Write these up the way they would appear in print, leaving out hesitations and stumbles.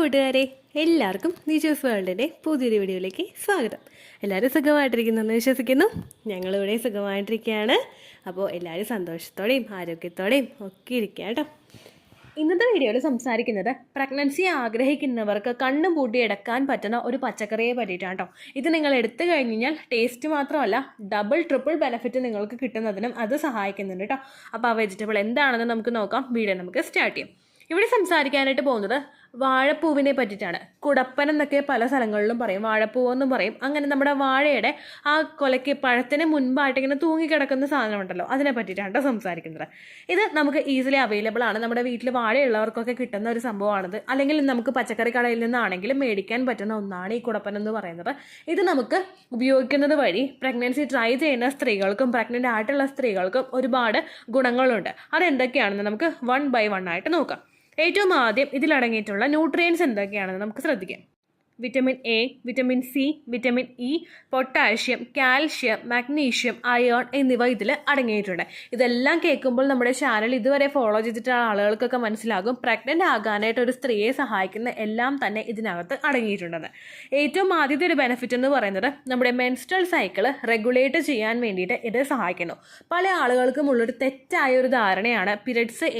കൂട്ടുകാരെ, എല്ലാവർക്കും നിജൂസ് വേൾഡിൻ്റെ പുതിയൊരു വീഡിയോയിലേക്ക് സ്വാഗതം. എല്ലാവരും സുഖമായിട്ടിരിക്കുന്നെന്ന് വിശ്വസിക്കുന്നു. ഞങ്ങളിവിടെ സുഖമായിട്ടിരിക്കുകയാണ്. അപ്പോൾ എല്ലാവരും സന്തോഷത്തോടെയും ആരോഗ്യത്തോടെയും ഒക്കെ ഇരിക്കുക കേട്ടോ. ഇന്നത്തെ വീഡിയോയിൽ സംസാരിക്കുന്നത് പ്രഗ്നൻസി ആഗ്രഹിക്കുന്നവർക്ക് കണ്ണും പൂട്ടി എടുക്കാൻ പറ്റുന്ന ഒരു പച്ചക്കറിയെ പറ്റിയിട്ടാണ് കേട്ടോ. ഇത് നിങ്ങൾ എടുത്തു കഴിഞ്ഞാൽ ടേസ്റ്റ് മാത്രമല്ല ഡബിൾ ട്രിപ്പിൾ ബെനിഫിറ്റ് നിങ്ങൾക്ക് കിട്ടുന്നതിനും അത് സഹായിക്കുന്നുണ്ട് കേട്ടോ. അപ്പോൾ ആ വെജിറ്റബിൾ എന്താണെന്ന് നമുക്ക് നോക്കാം. വീഡിയോ നമുക്ക് സ്റ്റാർട്ട് ചെയ്യാം. ഇവിടെ സംസാരിക്കാനായിട്ട് പോകുന്നത് വാഴപ്പൂവിനെ പറ്റിയിട്ടാണ്. കുടപ്പൻ എന്നൊക്കെ പല സ്ഥലങ്ങളിലും പറയും, വാഴപ്പൂവെന്നും പറയും. അങ്ങനെ നമ്മുടെ വാഴയുടെ ആ കൊലയ്ക്ക് പഴത്തിന് മുൻപായിട്ട് ഇങ്ങനെ തൂങ്ങിക്കിടക്കുന്ന സാധനമുണ്ടല്ലോ, അതിനെ പറ്റിയിട്ടാണ് സംസാരിക്കുന്നത്. ഇത് നമുക്ക് ഈസിലി അവൈലബിൾ ആണ്. നമ്മുടെ വീട്ടിൽ വാഴയുള്ളവർക്കൊക്കെ കിട്ടുന്ന ഒരു സംഭവമാണിത്. അല്ലെങ്കിൽ നമുക്ക് പച്ചക്കറി കടയിൽ നിന്നാണെങ്കിലും മേടിക്കാൻ പറ്റുന്ന ഒന്നാണ് ഈ കുടപ്പൻ എന്ന് പറയുന്നത്. ഇത് നമുക്ക് ഉപയോഗിക്കുന്നത് വഴി പ്രഗ്നൻസി ട്രൈ ചെയ്യുന്ന സ്ത്രീകൾക്കും പ്രഗ്നൻ്റ് ആയിട്ടുള്ള സ്ത്രീകൾക്കും ഒരുപാട് ഗുണങ്ങളുണ്ട്. അതെന്തൊക്കെയാണെന്ന് നമുക്ക് 1 by 1 ആയിട്ട് നോക്കാം. ഏറ്റവും ആദ്യം ഇതിലടങ്ങിയിട്ടുള്ള ന്യൂട്രിയൻസ് എന്തൊക്കെയാണെന്ന് നമുക്ക് ശ്രദ്ധിക്കാം. Vitamin A, vitamin C, vitamin E, potassium, calcium, magnesium, iron എന്നിവ ഇതിൽ അടങ്ങിയിട്ടുണ്ട്. ഇതെല്ലാം കേൾക്കുമ്പോൾ നമ്മുടെ ചാനൽ ഇതുവരെ ഫോളോ ചെയ്തിട്ടുള്ള ആളുകൾക്കൊക്കെ മനസ്സിലാകും പ്രഗ്നൻ്റ് ആകാനായിട്ട് ഒരു സ്ത്രീയെ സഹായിക്കുന്ന എല്ലാം തന്നെ ഇതിനകത്ത് അടങ്ങിയിട്ടുണ്ടെന്ന്. ഏറ്റവും ആദ്യത്തെ ഒരു ബെനിഫിറ്റ് എന്ന് പറയുന്നത് നമ്മുടെ മെൻസ്ട്രൽ സൈക്കിൾ റെഗുലേറ്റ് ചെയ്യാൻ വേണ്ടിയിട്ട് ഇത് സഹായിക്കുന്നു. പല ആളുകൾക്കും ഉള്ളൊരു തെറ്റായ ഒരു ധാരണയാണ് പീരിയഡ്സ്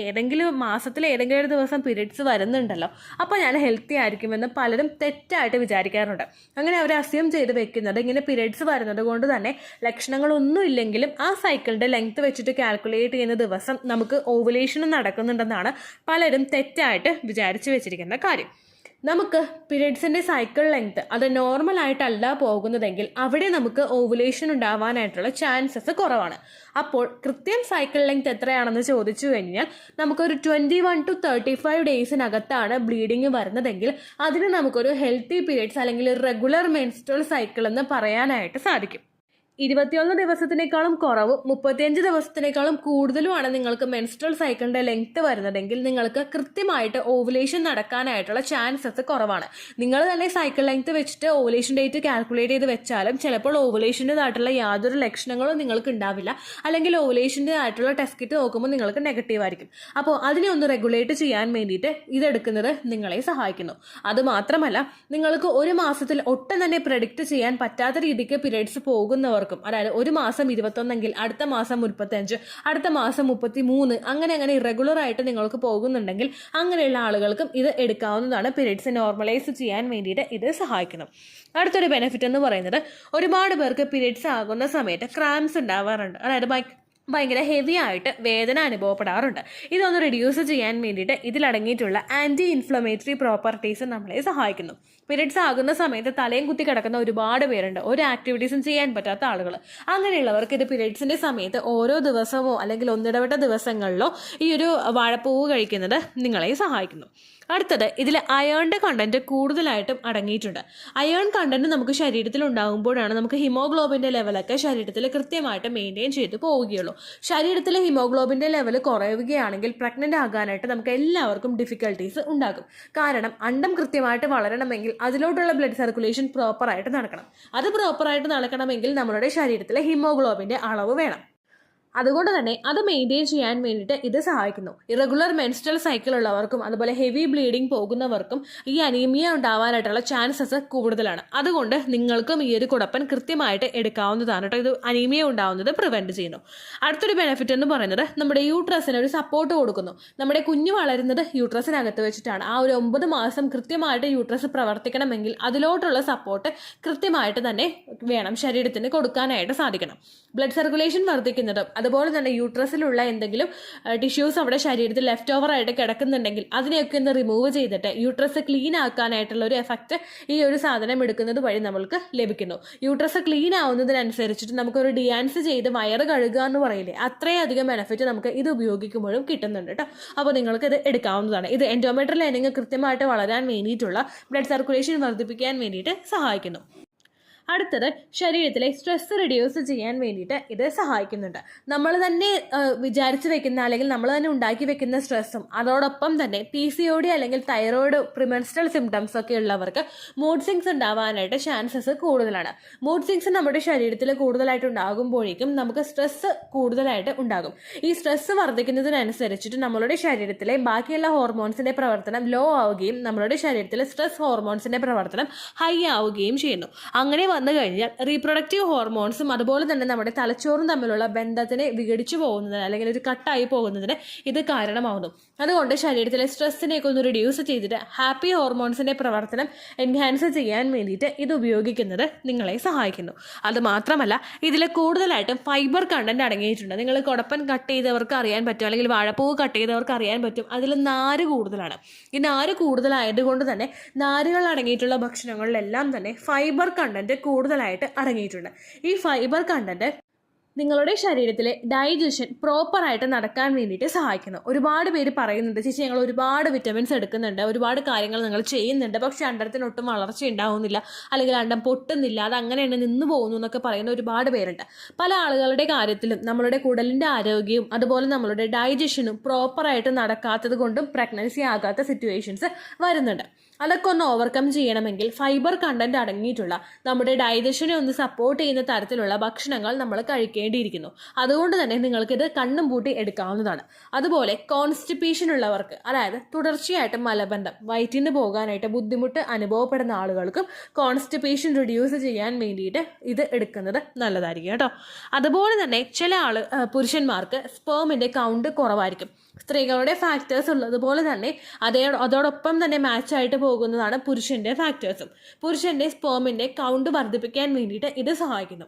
മാസത്തിൽ ഏതെങ്കിലും ഒരു ദിവസം പീരിയഡ്സ് വരുന്നുണ്ടല്ലോ, അപ്പോൾ ഞാൻ ഹെൽത്തി ആയിരിക്കുമെന്ന് പലരും തെറ്റായിട്ട് വിചാരിക്കാറുണ്ട്. അങ്ങനെ അവർ അസ്യൂം ചെയ്ത് വെക്കുന്നത് ഇങ്ങനെ പീരിയഡ്സ് വരുന്നത് കൊണ്ട് തന്നെ ലക്ഷണങ്ങളൊന്നും ഇല്ലെങ്കിലും ആ സൈക്കിളിന്റെ ലെങ്ത് വെച്ചിട്ട് കാൽക്കുലേറ്റ് ചെയ്യുന്ന ദിവസം നമുക്ക് ഓവുലേഷൻ നടക്കുന്നുണ്ടെന്നാണ് പലരും തെറ്റായിട്ട് വിചാരിച്ചു വെച്ചിരിക്കുന്ന കാര്യം. നമുക്ക് പീരിയഡ്സിൻ്റെ സൈക്കിൾ ലെങ്ത് അത് നോർമലായിട്ടല്ല പോകുന്നതെങ്കിൽ അവിടെ നമുക്ക് ഓവുലേഷൻ ഉണ്ടാവാനായിട്ടുള്ള ചാൻസസ് കുറവാണ്. അപ്പോൾ കൃത്യം സൈക്കിൾ ലെങ്ത് എത്രയാണെന്ന് ചോദിച്ചു കഴിഞ്ഞാൽ നമുക്കൊരു 21 to 35 ഡേയ്സിനകത്താണ് ബ്ലീഡിങ് വരുന്നതെങ്കിൽ അതിന് നമുക്കൊരു ഹെൽത്തി പീരിയഡ്സ് അല്ലെങ്കിൽ റെഗുലർ മെൻസ്ട്രൽ സൈക്കിൾ എന്ന് പറയാനായിട്ട് സാധിക്കും. 21 ദിവസത്തിനേക്കാളും കുറവും 35 ദിവസത്തിനേക്കാളും കൂടുതലുമാണ് നിങ്ങൾക്ക് മെൻസ്ട്രൽ സൈക്കിളിന്റെ ലെങ്ത് വരുന്നതെങ്കിൽ നിങ്ങൾക്ക് കൃത്യമായിട്ട് ഓവുലേഷൻ നടക്കാനായിട്ടുള്ള ചാൻസസ് കുറവാണ്. നിങ്ങൾ തന്നെ സൈക്കിൾ ലെങ്ത് വെച്ചിട്ട് ഓവുലേഷൻ ഡേറ്റ് കാൽക്കുലേറ്റ് ചെയ്ത് വെച്ചാലും ചിലപ്പോൾ ഓവുലേഷൻ്റെതായിട്ടുള്ള യാതൊരു ലക്ഷണങ്ങളും നിങ്ങൾക്ക് ഉണ്ടാവില്ല. അല്ലെങ്കിൽ ഓവുലേഷൻ്റെതായിട്ടുള്ള ടെസ്റ്റ് കിറ്റ് നോക്കുമ്പോൾ നിങ്ങൾക്ക് നെഗറ്റീവ് ആയിരിക്കും. അപ്പോൾ അതിനെ ഒന്ന് റെഗുലേറ്റ് ചെയ്യാൻ വേണ്ടിയിട്ട് ഇതെടുക്കുന്നത് നിങ്ങളെ സഹായിക്കുന്നു. അതുമാത്രമല്ല, നിങ്ങൾക്ക് ഒരു മാസത്തിൽ ഒട്ടും തന്നെ പ്രെഡിക്റ്റ് ചെയ്യാൻ പറ്റാത്ത രീതിക്ക് പീരിയഡ്സ് പോകുന്നവർ, അതായത് ഒരു മാസം 21 അടുത്ത മാസം 35, അടുത്ത മാസം 33, അങ്ങനെ ഇറഗുലർ ആയിട്ട് നിങ്ങൾക്ക് പോകുന്നുണ്ടെങ്കിൽ അങ്ങനെയുള്ള ആളുകൾക്കും ഇത് എടുക്കാവുന്നതാണ്. പീരിയഡ്സ് നോർമലൈസ് ചെയ്യാൻ വേണ്ടിയിട്ട് ഇത് സഹായിക്കണം. അടുത്തൊരു ബെനിഫിറ്റ് എന്ന് പറയുന്നത് ഒരുപാട് പേർക്ക് പീരിയഡ്സ് ആകുന്ന സമയത്ത് ക്രാംസ് ഉണ്ടാവാറുണ്ട്. അതായത് ഭയങ്കര ഹെവി ആയിട്ട് വേദന അനുഭവപ്പെടാറുണ്ട്. ഇതൊന്ന് റിഡ്യൂസ് ചെയ്യാൻ വേണ്ടിയിട്ട് ഇതിലടങ്ങിയിട്ടുള്ള ആൻറ്റി ഇൻഫ്ലമേറ്ററി പ്രോപ്പർട്ടീസ് നമ്മളെ സഹായിക്കുന്നു. പീരിയഡ്സ് ആകുന്ന സമയത്ത് തലയും കുത്തി കിടക്കുന്ന ഒരുപാട് പേരുണ്ട്, ഒരു ആക്ടിവിറ്റീസും ചെയ്യാൻ പറ്റാത്ത ആളുകൾ. അങ്ങനെയുള്ളവർക്ക് ഇത് പീരിയഡ്സിൻ്റെ സമയത്ത് ഓരോ ദിവസമോ അല്ലെങ്കിൽ ഒന്നിടവിട്ട ദിവസങ്ങളിലോ ഈ ഒരു വാഴപ്പൂവ് കഴിക്കുന്നത് നിങ്ങളെ സഹായിക്കുന്നു. അടുത്തത്, ഇതിൽ അയേണിൻ്റെ കണ്ടന്റ് കൂടുതലായിട്ടും അടങ്ങിയിട്ടുണ്ട്. അയേൺ കണ്ടന്റ് നമുക്ക് ശരീരത്തിൽ ഉണ്ടാകുമ്പോഴാണ് നമുക്ക് ഹിമോഗ്ലോബിൻ്റെ ലെവലൊക്കെ ശരീരത്തിൽ കൃത്യമായിട്ട് മെയിൻറ്റെയിൻ ചെയ്ത് പോവുകയുള്ളൂ. ശരീരത്തിലെ ഹിമോഗ്ലോബിൻ്റെ ലെവൽ കുറയുകയാണെങ്കിൽ പ്രഗ്നൻ്റ് ആകാനായിട്ട് നമുക്ക് എല്ലാവർക്കും ഡിഫിക്കൽട്ടീസ് ഉണ്ടാകും. കാരണം അണ്ടം കൃത്യമായിട്ട് വളരണമെങ്കിൽ അതിലോട്ടുള്ള ബ്ലഡ് സർക്കുലേഷൻ പ്രോപ്പറായിട്ട് നടക്കണം. അത് പ്രോപ്പറായിട്ട് നടക്കണമെങ്കിൽ നമ്മുടെ ശരീരത്തിലെ ഹിമോഗ്ലോബിൻ്റെ അളവ് വേണം. അതുകൊണ്ട് തന്നെ അത് മെയിൻറ്റെയിൻ ചെയ്യാൻ വേണ്ടിയിട്ട് ഇത് സഹായിക്കുന്നു. ഇറഗുലർ മെൻസ്ട്രൽ സൈക്കിൾ ഉള്ളവർക്കും അതുപോലെ ഹെവി ബ്ലീഡിങ് പോകുന്നവർക്കും ഈ അനീമിയ ഉണ്ടാവാനായിട്ടുള്ള ചാൻസസ് കൂടുതലാണ്. അതുകൊണ്ട് നിങ്ങൾക്കും ഈ ഒരു കുടപ്പൻ കൃത്യമായിട്ട് എടുക്കാവുന്നതാണ് കേട്ടോ. ഇത് അനീമിയ ഉണ്ടാവുന്നത് പ്രിവെൻറ്റ് ചെയ്യുന്നു. അടുത്തൊരു ബെനിഫിറ്റ് എന്ന് പറയുന്നത് നമ്മുടെ യൂട്രസിന് ഒരു സപ്പോർട്ട് കൊടുക്കുന്നു. നമ്മുടെ കുഞ്ഞ് വളരുന്നത് യൂട്രസിനകത്ത് വെച്ചിട്ടാണ്. ആ ഒരു 9 മാസം കൃത്യമായിട്ട് യൂട്രസ് പ്രവർത്തിക്കണമെങ്കിൽ അതിലോട്ടുള്ള സപ്പോർട്ട് കൃത്യമായിട്ട് തന്നെ വേണം, ശരീരത്തിന് കൊടുക്കാനായിട്ട് സാധിക്കണം. ബ്ലഡ് സർക്കുലേഷൻ വർദ്ധിക്കുന്നതും അതുപോലെ തന്നെ യൂട്രസിലുള്ള എന്തെങ്കിലും ടിഷ്യൂസ് അവിടെ ശരീരത്തിൽ ലെഫ്റ്റ് ഓവർ ആയിട്ട് കിടക്കുന്നുണ്ടെങ്കിൽ അതിനെയൊക്കെ ഒന്ന് റിമൂവ് ചെയ്തിട്ട് യൂട്രസ് ക്ലീൻ ആക്കാനായിട്ടുള്ള ഒരു എഫക്റ്റ് ഈ ഒരു സാധനം എടുക്കുന്നത് വഴി നമ്മൾക്ക് ലഭിക്കുന്നു. യൂട്രസ് ക്ലീൻ ആവുന്നതിനനുസരിച്ചിട്ട് നമുക്കൊരു ഡിയാൻസ് ചെയ്ത് വയറ് കഴുകുക എന്ന് പറയില്ലേ, അത്രയധികം ബെനിഫിറ്റ് നമുക്ക് ഇത് ഉപയോഗിക്കുമ്പോഴും കിട്ടുന്നുണ്ട് കേട്ടോ. അപ്പോൾ നിങ്ങൾക്ക് ഇത് എടുക്കാവുന്നതാണ്. ഇത് എൻഡോമെട്രിയൽ ലൈനിങ് കൃത്യമായിട്ട് വളരാൻ വേണ്ടിയിട്ടുള്ള ബ്ലഡ് സർക്കുലേഷൻ വർദ്ധിപ്പിക്കാൻ വേണ്ടിയിട്ട് സഹായിക്കുന്നു. അടുത്തത് ശരീരത്തിലെ സ്ട്രെസ് റിഡ്യൂസ് ചെയ്യാൻ വേണ്ടിയിട്ട് ഇത് സഹായിക്കുന്നുണ്ട്. നമ്മൾ തന്നെ വിചാരിച്ചു വെക്കുന്ന അല്ലെങ്കിൽ നമ്മൾ തന്നെ ഉണ്ടാക്കി വെക്കുന്ന സ്ട്രെസ്സും അതോടൊപ്പം തന്നെ PCOD അല്ലെങ്കിൽ തൈറോയിഡ് പ്രിമെൻസ്ട്രൽ സിംറ്റംസ് ഒക്കെ ഉള്ളവർക്ക് മൂഡ് സ്വിങ്സ് ഉണ്ടാവാനായിട്ട് ചാൻസസ് കൂടുതലാണ്. മൂഡ് സ്വിങ്സ് നമ്മുടെ ശരീരത്തിൽ കൂടുതലായിട്ട് ഉണ്ടാകുമ്പോഴേക്കും നമുക്ക് സ്ട്രെസ് കൂടുതലായിട്ട് ഉണ്ടാകും. ഈ സ്ട്രെസ് വർദ്ധിക്കുന്നതിനനുസരിച്ചിട്ട് നമ്മളുടെ ശരീരത്തിലെ ബാക്കിയുള്ള ഹോർമോൺസിന്റെ പ്രവർത്തനം ലോ ആവുകയും നമ്മളുടെ ശരീരത്തിലെ സ്ട്രെസ് ഹോർമോൺസിന്റെ പ്രവർത്തനം ഹൈ ആവുകയും ചെയ്യുന്നു. അങ്ങനെ വന്നു കഴിഞ്ഞാൽ റീപ്രൊഡക്റ്റീവ് ഹോർമോൺസും അതുപോലെ തന്നെ നമ്മുടെ തലച്ചോറും തമ്മിലുള്ള ബന്ധത്തിനെ വിഘടിച്ചു പോകുന്നതിന് അല്ലെങ്കിൽ ഒരു കട്ടായി പോകുന്നതിന് ഇത് കാരണമാകുന്നു. അതുകൊണ്ട് ശരീരത്തിലെ സ്ട്രെസ്സിനെയൊക്കെ ഒന്ന് റിഡ്യൂസ് ചെയ്തിട്ട് ഹാപ്പി ഹോർമോൺസിന്റെ പ്രവർത്തനം എൻഹാൻസ് ചെയ്യാൻ വേണ്ടിയിട്ട് ഇത് ഉപയോഗിക്കുന്നത് നിങ്ങളെ സഹായിക്കുന്നു. അത് മാത്രമല്ല ഇതിൽ കൂടുതലായിട്ടും ഫൈബർ കണ്ടന്റ് അടങ്ങിയിട്ടുണ്ട്. നിങ്ങൾ കുടപ്പൻ കട്ട് ചെയ്തവർക്ക് അറിയാൻ പറ്റും, അല്ലെങ്കിൽ വാഴപ്പൂവ് കട്ട് ചെയ്തവർക്ക് അറിയാൻ പറ്റും, അതിൽ നാര് കൂടുതലാണ്. ഈ നാര് കൂടുതലായതുകൊണ്ട് തന്നെ നാരുകൾ അടങ്ങിയിട്ടുള്ള ഭക്ഷണങ്ങളിലെല്ലാം തന്നെ ഫൈബർ കണ്ടന്റ് കൂടുതലായിട്ട് അടങ്ങിയിട്ടുണ്ട്. ഈ ഫൈബർ കണ്ടന്റ് നിങ്ങളുടെ ശരീരത്തിലെ ഡൈജഷൻ പ്രോപ്പറായിട്ട് നടക്കാൻ വേണ്ടിയിട്ട് സഹായിക്കുന്നു. ഒരുപാട് പേര് പറയുന്നുണ്ട്, ചേച്ചി ഞങ്ങൾ ഒരുപാട് വിറ്റമിൻസ് എടുക്കുന്നുണ്ട്, ഒരുപാട് കാര്യങ്ങൾ നിങ്ങൾ ചെയ്യുന്നുണ്ട്, പക്ഷെ അണ്ടത്തിനൊട്ടും വളർച്ച ഉണ്ടാവുന്നില്ല, അല്ലെങ്കിൽ അണ്ടം പൊട്ടുന്നില്ല, അത് അങ്ങനെ തന്നെ നിന്ന് പോകുന്നു എന്നൊക്കെ പറയുന്ന ഒരുപാട് പേരുണ്ട്. പല ആളുകളുടെ കാര്യത്തിലും നമ്മളുടെ കുടലിൻ്റെ ആരോഗ്യവും അതുപോലെ നമ്മളുടെ ഡൈജഷനും പ്രോപ്പറായിട്ട് നടക്കാത്തത് കൊണ്ടും പ്രഗ്നൻസി ആകാത്ത സിറ്റുവേഷൻസ് വരുന്നുണ്ട്. അതൊക്കെ ഒന്ന് ഓവർകം ചെയ്യണമെങ്കിൽ ഫൈബർ കണ്ടന്റ് അടങ്ങിയിട്ടുള്ള നമ്മുടെ ഡൈജഷനെ ഒന്ന് സപ്പോർട്ട് ചെയ്യുന്ന തരത്തിലുള്ള ഭക്ഷണങ്ങൾ നമ്മൾ കഴിക്കേണ്ടിയിരിക്കുന്നു. അതുകൊണ്ട് തന്നെ നിങ്ങൾക്കിത് കണ്ണും പൂട്ടി എടുക്കാവുന്നതാണ്. അതുപോലെ കോൺസ്റ്റിപ്പേഷൻ ഉള്ളവർക്ക്, അതായത് തുടർച്ചയായിട്ട് മലബന്ധം വയറ്റിന് പോകാനായിട്ട് ബുദ്ധിമുട്ട് അനുഭവപ്പെടുന്ന ആളുകൾക്കും കോൺസ്റ്റിപ്പേഷൻ റിഡ്യൂസ് ചെയ്യാൻ വേണ്ടിയിട്ട് ഇത് എടുക്കുന്നത് നല്ലതായിരിക്കും കേട്ടോ. അതുപോലെ തന്നെ ചില പുരുഷന്മാർക്ക് സ്പേമിൻ്റെ കൗണ്ട് കുറവായിരിക്കും. സ്ത്രീകളുടെ ഫാക്ടേഴ്സ് ഉള്ളതുപോലെ തന്നെ അതോടൊപ്പം തന്നെ മാച്ചായിട്ട് പോകുന്നതാണ് പുരുഷന്റെ ഫാക്ടേഴ്സും. പുരുഷന്റെ സ്പേമിന്റെ കൗണ്ട് വർദ്ധിപ്പിക്കാൻ വേണ്ടിയിട്ട് ഇത് സഹായിക്കുന്നു.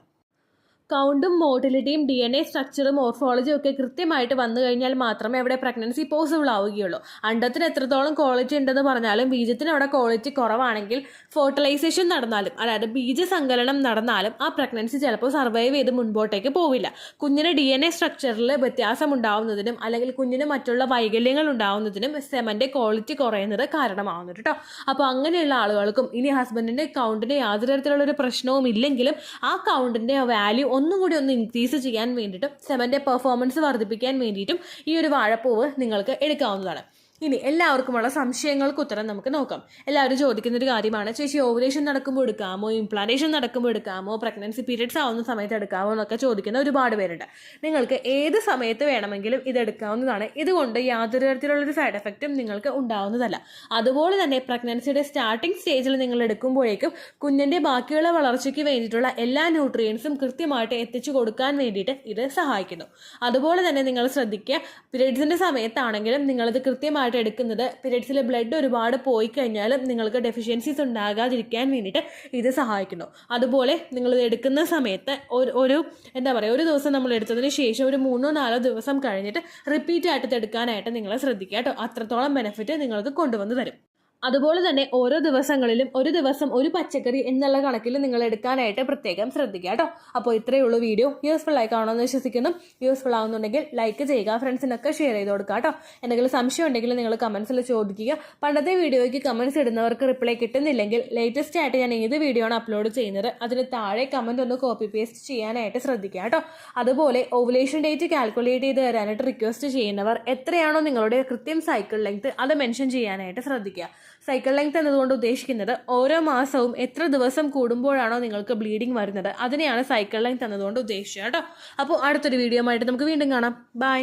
കൗണ്ടും മോട്ടിലിറ്റിയും DNA സ്ട്രക്ചറും മോർഫോളജിയും ഒക്കെ കൃത്യമായിട്ട് വന്നു കഴിഞ്ഞാൽ മാത്രമേ അവിടെ പ്രഗ്നൻസി പോസിബിൾ ആവുകയുള്ളൂ. അണ്ടത്തിന് എത്രത്തോളം ക്വാളിറ്റി ഉണ്ടെന്ന് പറഞ്ഞാലും ബീജത്തിന് അവിടെ ക്വാളിറ്റി കുറവാണെങ്കിൽ ഫെർട്ടിലൈസേഷൻ നടന്നാലും, അതായത് ബീജസങ്കലനം നടന്നാലും ആ പ്രഗ്നൻസി ചിലപ്പോൾ സർവൈവ് ചെയ്ത് മുൻപോട്ടേക്ക് പോവില്ല. കുഞ്ഞിന് DNA സ്ട്രക്ചറിൽ വ്യത്യാസം ഉണ്ടാവുന്നതിനും അല്ലെങ്കിൽ കുഞ്ഞിന് മറ്റുള്ള വൈകല്യങ്ങൾ ഉണ്ടാവുന്നതിനും സെമന്റെ ക്വാളിറ്റി കുറയുന്നത് കാരണമാവുന്നു കേട്ടോ. അപ്പോൾ അങ്ങനെയുള്ള ആളുകൾക്കും ഇനി ഹസ്ബൻഡിന്റെ കൗണ്ടിന് യാതൊരു തരത്തിലുള്ള ഒരു പ്രശ്നവും ഇല്ലെങ്കിലും ആ കൗണ്ടിന്റെ വാല്യൂ ഒന്നും കൂടി ഒന്ന് ഇൻക്രീസ് ചെയ്യാൻ വേണ്ടിയിട്ടും സെമന്റെ പെർഫോമൻസ് വർദ്ധിപ്പിക്കാൻ വേണ്ടിയിട്ടും ഈ ഒരു വാഴപ്പൂവ് നിങ്ങൾക്ക് എടുക്കാവുന്നതാണ്. ഇനി എല്ലാവർക്കുമുള്ള സംശയങ്ങൾക്ക് ഉത്തരം നമുക്ക് നോക്കാം. എല്ലാവരും ചോദിക്കുന്നൊരു കാര്യമാണ്, ചേച്ചി ഓവുലേഷൻ നടക്കുമ്പോൾ എടുക്കാമോ, ഇംപ്ലാന്റേഷൻ നടക്കുമ്പോൾ എടുക്കാമോ, പ്രഗ്നൻസി പീരിയഡ്സ് ആവുന്ന സമയത്ത് എടുക്കാമോ എന്നൊക്കെ ചോദിക്കുന്ന ഒരുപാട് പേരുണ്ട്. നിങ്ങൾക്ക് ഏത് സമയത്ത് വേണമെങ്കിലും ഇത് എടുക്കാവുന്നതാണ്. ഇതുകൊണ്ട് യാതൊരു തരത്തിലുള്ളൊരു സൈഡ് എഫക്റ്റും നിങ്ങൾക്ക് ഉണ്ടാവുന്നതല്ല. അതുപോലെ തന്നെ പ്രഗ്നൻസിയുടെ സ്റ്റാർട്ടിംഗ് സ്റ്റേജിൽ നിങ്ങൾ എടുക്കുമ്പോഴേക്കും കുഞ്ഞിൻ്റെ ബാക്കിയുള്ള വളർച്ചയ്ക്ക് വേണ്ടിയിട്ടുള്ള എല്ലാ ന്യൂട്രിയൻസും കൃത്യമായിട്ട് എത്തിച്ചു കൊടുക്കാൻ വേണ്ടിയിട്ട് ഇത് സഹായിക്കുന്നു. അതുപോലെ തന്നെ നിങ്ങൾ ശ്രദ്ധിക്കുക, പീരിയഡ്സിൻ്റെ സമയത്താണെങ്കിലും നിങ്ങളിത് കൃത്യമായിട്ട് എടുക്കുന്നത് പീരിയഡ്സിലെ ബ്ലഡ് ഒരുപാട് പോയി കഴിഞ്ഞാലും നിങ്ങൾക്ക് ഡെഫിഷ്യൻസീസ് ഉണ്ടാകാതിരിക്കാൻ വേണ്ടിയിട്ട് ഇത് സഹായിക്കുന്നു. അതുപോലെ നിങ്ങൾ എടുക്കുന്ന സമയത്ത് ഒരു ദിവസം നമ്മൾ എടുത്തതിന് ശേഷം ഒരു 3-4 ദിവസം കഴിഞ്ഞിട്ട് റിപ്പീറ്റ് ആയിട്ട് എടുക്കാനായിട്ട് നിങ്ങൾ ശ്രദ്ധിക്കുക കേട്ടോ. അത്രത്തോളം ബെനിഫിറ്റ് നിങ്ങൾക്ക് കൊണ്ടുവന്ന് തരും. അതുപോലെ തന്നെ ഓരോ ദിവസങ്ങളിലും ഒരു ദിവസം ഒരു പച്ചക്കറി എന്നുള്ള കണക്കിൽ നിങ്ങൾ എടുക്കാനായിട്ട് പ്രത്യേകം ശ്രദ്ധിക്കുക കേട്ടോ. അപ്പോൾ ഇത്രയേ ഉള്ളൂ വീഡിയോ. യൂസ്ഫുൾ ആയി കാണുമെന്ന് വിശ്വസിക്കുന്നു. യൂസ്ഫുൾ ആവുന്നുണ്ടെങ്കിൽ ലൈക്ക് ചെയ്യുക, ഫ്രണ്ട്സിനൊക്കെ ഷെയർ ചെയ്ത് കൊടുക്കുക കേട്ടോ. എന്തെങ്കിലും സംശയം ഉണ്ടെങ്കിൽ നിങ്ങൾ കമൻസിൽ ചോദിക്കുക. പണ്ടത്തെ വീഡിയോയ്ക്ക് കമൻസ് ഇടുന്നവർക്ക് റിപ്ലൈ കിട്ടുന്നില്ലെങ്കിൽ ലേറ്റസ്റ്റ് ആയിട്ട് ഞാൻ ഏത് വീഡിയോ ആണ് അപ്ലോഡ് ചെയ്യുന്നത് അതിന് താഴെ കമൻറ്റ് ഒന്ന് കോപ്പി പേസ്റ്റ് ചെയ്യാനായിട്ട് ശ്രദ്ധിക്കുക കേട്ടോ. അതുപോലെ ഓവുലേഷൻ ഡേറ്റ് കാൽക്കുലേറ്റ് ചെയ്ത് തരാനായിട്ട് റിക്വസ്റ്റ് ചെയ്യുന്നവർ എത്രയാണോ നിങ്ങളുടെ കൃത്യം സൈക്കിൾ ലെങ്ത് അത് മെൻഷൻ ചെയ്യാനായിട്ട് ശ്രദ്ധിക്കുക. സൈക്കിൾ ലെങ്ത് എന്നതുകൊണ്ട് ഉദ്ദേശിക്കുന്നത് ഓരോ മാസവും എത്ര ദിവസം കൂടുമ്പോഴാണോ നിങ്ങൾക്ക് ബ്ലീഡിങ് വരുന്നത് അതിനെയാണ് സൈക്കിൾ ലെങ്ത് എന്നതുകൊണ്ട് ഉദ്ദേശിച്ചത് കേട്ടോ. അപ്പോൾ അടുത്തൊരു വീഡിയോ ആയിട്ട് നമുക്ക് വീണ്ടും കാണാം. ബൈ.